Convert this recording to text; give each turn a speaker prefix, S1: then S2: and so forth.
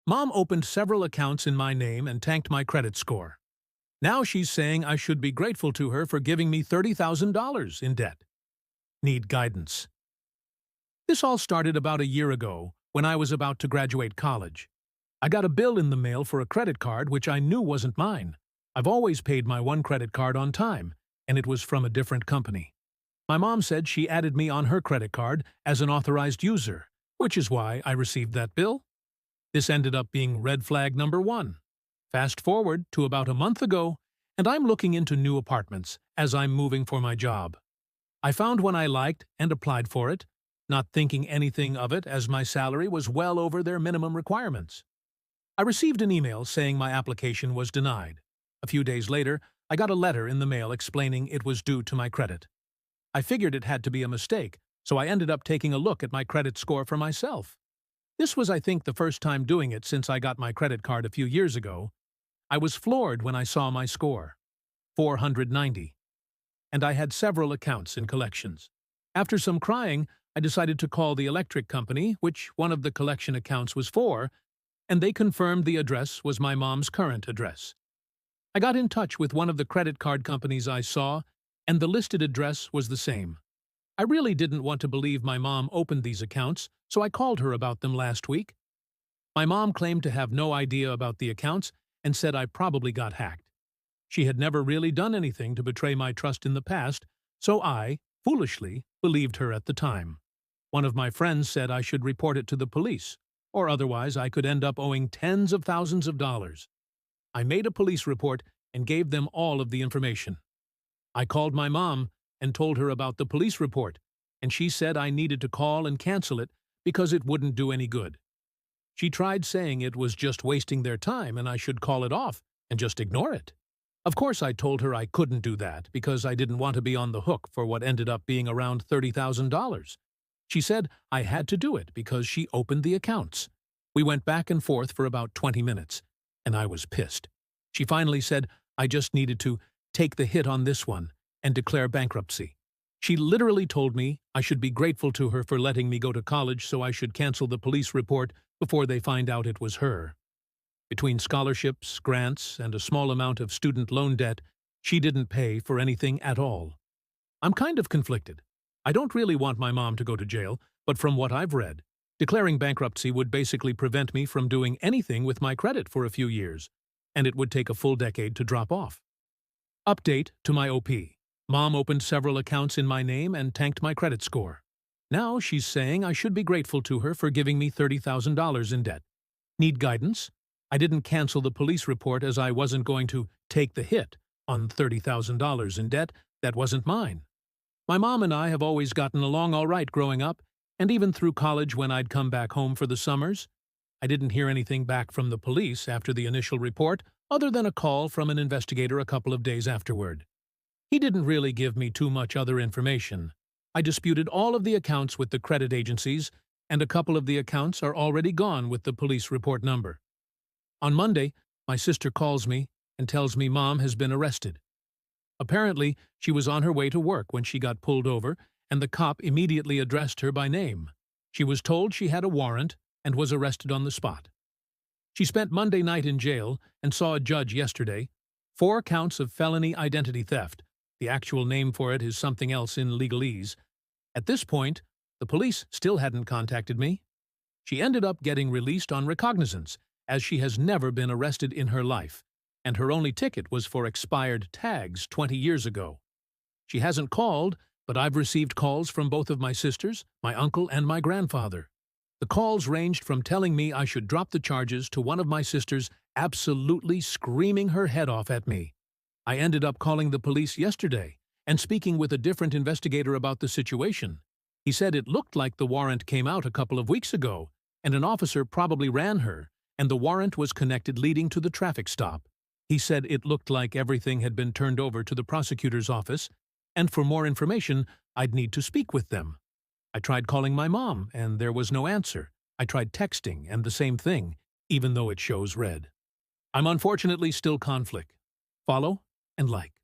S1: Mom opened several accounts in my name and tanked my credit score. Now she's saying I should be grateful to her for giving me $30,000 in debt. Need guidance. This all started about a year ago when I was about to graduate college. I got a bill in the mail for a credit card which I knew wasn't mine. I've always paid my one credit card on time, and it was from a different company. My mom said she added me on her credit card as an authorized user, which is why I received that bill. This ended up being red flag number one. Fast forward to about a month ago, and I'm looking into new apartments as I'm moving for my job. I found one I liked and applied for it, not thinking anything of it as my salary was well over their minimum requirements. I received an email saying my application was denied. A few days later, I got a letter in the mail explaining it was due to my credit. I figured it had to be a mistake, so I ended up taking a look at my credit score for myself. This was, I think, the first time doing it since I got my credit card a few years ago. I was floored when I saw my score, 490, and I had several accounts in collections. After some crying, I decided to call the electric company, which one of the collection accounts was for, and they confirmed the address was my mom's current address. I got in touch with one of the credit card companies I saw, and the listed address was the same. I really didn't want to believe my mom opened these accounts, so I called her about them last week. My mom claimed to have no idea about the accounts and said I probably got hacked. She had never really done anything to betray my trust in the past, so I, foolishly, believed her at the time. One of my friends said I should report it to the police, or otherwise I could end up owing tens of thousands of dollars. I made a police report and gave them all of the information. I called my mom and told her about the police report, and she said I needed to call and cancel it because it wouldn't do any good. She tried saying it was just wasting their time and I should call it off and just ignore it. Of course, I told her I couldn't do that because I didn't want to be on the hook for what ended up being around $30,000. She said I had to do it because she opened the accounts. We went back and forth for about 20 minutes, and I was pissed. She finally said I just needed to take the hit on this one and declare bankruptcy. She literally told me I should be grateful to her for letting me go to college so I should cancel the police report before they find out it was her. Between scholarships, grants, and a small amount of student loan debt, she didn't pay for anything at all. I'm kind of conflicted. I don't really want my mom to go to jail, but from what I've read, declaring bankruptcy would basically prevent me from doing anything with my credit for a few years, and it would take a full decade to drop off. Update to my OP. Mom opened several accounts in my name and tanked my credit score. Now she's saying I should be grateful to her for giving me $30,000 in debt. Need guidance? I didn't cancel the police report as I wasn't going to take the hit on $30,000 in debt that wasn't mine. My mom and I have always gotten along all right growing up, and even through college when I'd come back home for the summers. I didn't hear anything back from the police after the initial report, other than a call from an investigator a couple of days afterward. He didn't really give me too much other information. I disputed all of the accounts with the credit agencies, and a couple of the accounts are already gone with the police report number. On Monday, my sister calls me and tells me Mom has been arrested. Apparently, she was on her way to work when she got pulled over, and the cop immediately addressed her by name. She was told she had a warrant and was arrested on the spot. She spent Monday night in jail and saw a judge yesterday. 4 counts of felony identity theft. The actual name for it is something else in legalese. At this point, the police still hadn't contacted me. She ended up getting released on recognizance, as she has never been arrested in her life, and her only ticket was for expired tags 20 years ago. She hasn't called, but I've received calls from both of my sisters, my uncle, and my grandfather. The calls ranged from telling me I should drop the charges to one of my sisters absolutely screaming her head off at me. I ended up calling the police yesterday and speaking with a different investigator about the situation. He said it looked like the warrant came out a couple of weeks ago, and an officer probably ran her, and the warrant was connected leading to the traffic stop. He said it looked like everything had been turned over to the prosecutor's office, and for more information, I'd need to speak with them. I tried calling my mom, and there was no answer. I tried texting, and the same thing, even though it shows red. I'm unfortunately still conflict. Follow and like.